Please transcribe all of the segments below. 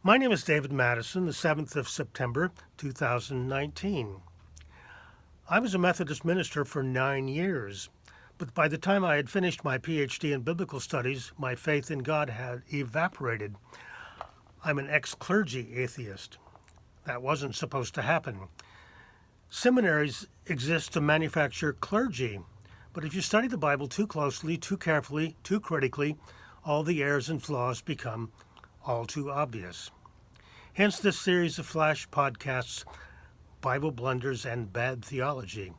My name is David Madison, the 7th of September, 2019. I was a Methodist minister for 9 years, but by the time I had finished my PhD in biblical studies, my faith in God had evaporated. I'm an ex-clergy atheist. That wasn't supposed to happen. Seminaries exist to manufacture clergy, but if you study the Bible too closely, too carefully, too critically, all the errors and flaws become all too obvious. Hence this series of flash podcasts, Bible Blunders and Bad Theology.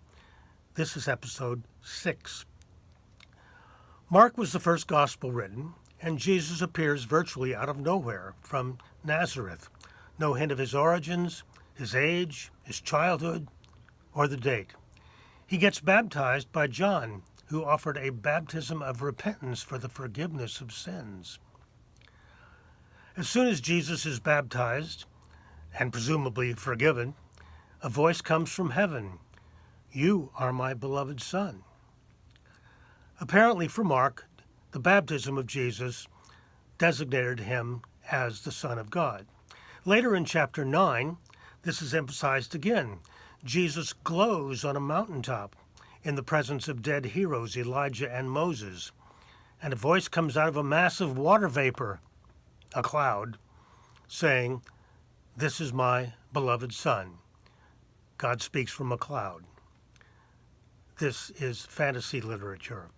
This is episode 6. Mark was the first gospel written, and Jesus appears virtually out of nowhere from Nazareth. No hint of his origins, his age, his childhood, or the date. He gets baptized by John, who offered a baptism of repentance for the forgiveness of sins. As soon as Jesus is baptized, and presumably forgiven, a voice comes from heaven. "You are my beloved Son." Apparently for Mark, the baptism of Jesus designated him as the Son of God. Later in chapter 9, this is emphasized again. Jesus glows on a mountaintop in the presence of dead heroes Elijah and Moses, and a voice comes out of a mass of water vapor, a cloud, saying, "This is my beloved Son." God speaks from a cloud. This is fantasy literature.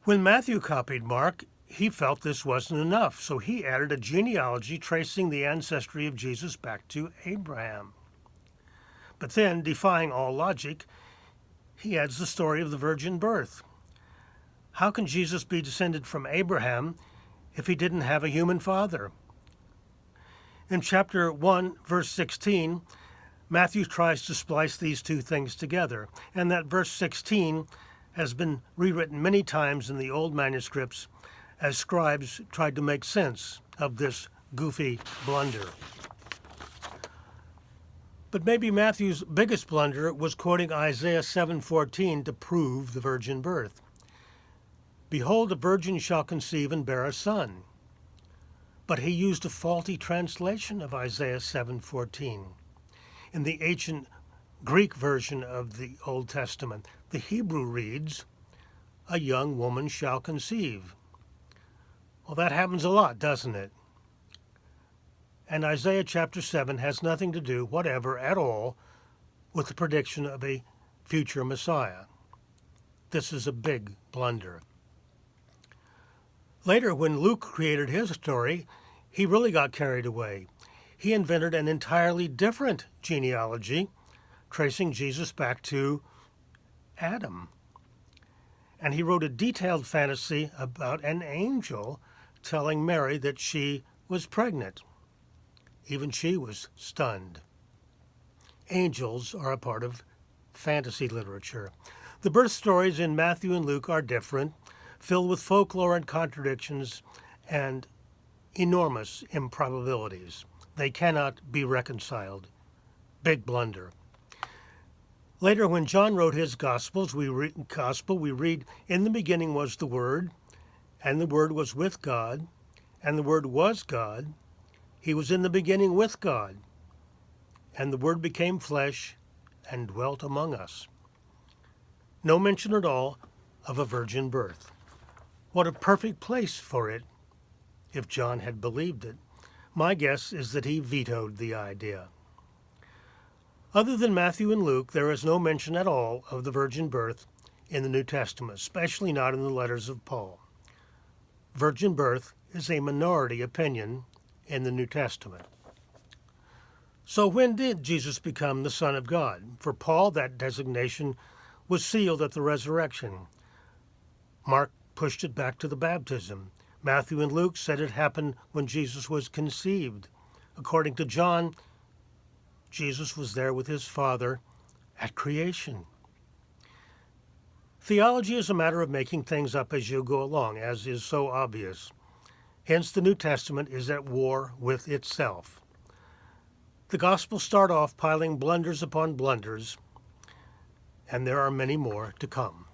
When Matthew copied Mark, he felt this wasn't enough, so he added a genealogy tracing the ancestry of Jesus back to Abraham. But then, defying all logic, he adds the story of the virgin birth. How can Jesus be descended from Abraham if he didn't have a human father? In chapter 1, verse 16, Matthew tries to splice these two things together, and that verse 16 has been rewritten many times in the old manuscripts as scribes tried to make sense of this goofy blunder. But maybe Matthew's biggest blunder was quoting Isaiah 7:14 to prove the virgin birth. "Behold, a virgin shall conceive and bear a son." But he used a faulty translation of Isaiah 7:14. In the ancient Greek version of the Old Testament, the Hebrew reads, "A young woman shall conceive." Well, that happens a lot, doesn't it? And Isaiah chapter 7 has nothing to do, whatever, at all, with the prediction of a future Messiah. This is a big blunder. Later, when Luke created his story, he really got carried away. He invented an entirely different genealogy, tracing Jesus back to Adam. And he wrote a detailed fantasy about an angel telling Mary that she was pregnant. Even she was stunned. Angels are a part of fantasy literature. The birth stories in Matthew and Luke are different, filled with folklore and contradictions and enormous improbabilities. They cannot be reconciled. Big blunder. Later, when John wrote his Gospel, we read, "In the beginning was the Word, and the Word was with God, and the Word was God. He was in the beginning with God, and the Word became flesh and dwelt among us." No mention at all of a virgin birth. What a perfect place for it if John had believed it. My guess is that he vetoed the idea. Other than Matthew and Luke, there is no mention at all of the virgin birth in the New Testament, especially not in the letters of Paul. Virgin birth is a minority opinion in the New Testament. So when did Jesus become the Son of God? For Paul, that designation was sealed at the resurrection. Mark pushed it back to the baptism. Matthew and Luke said it happened when Jesus was conceived. According to John, Jesus was there with his Father at creation. Theology is a matter of making things up as you go along, as is so obvious. Hence, the New Testament is at war with itself. The Gospels start off piling blunders upon blunders, and there are many more to come.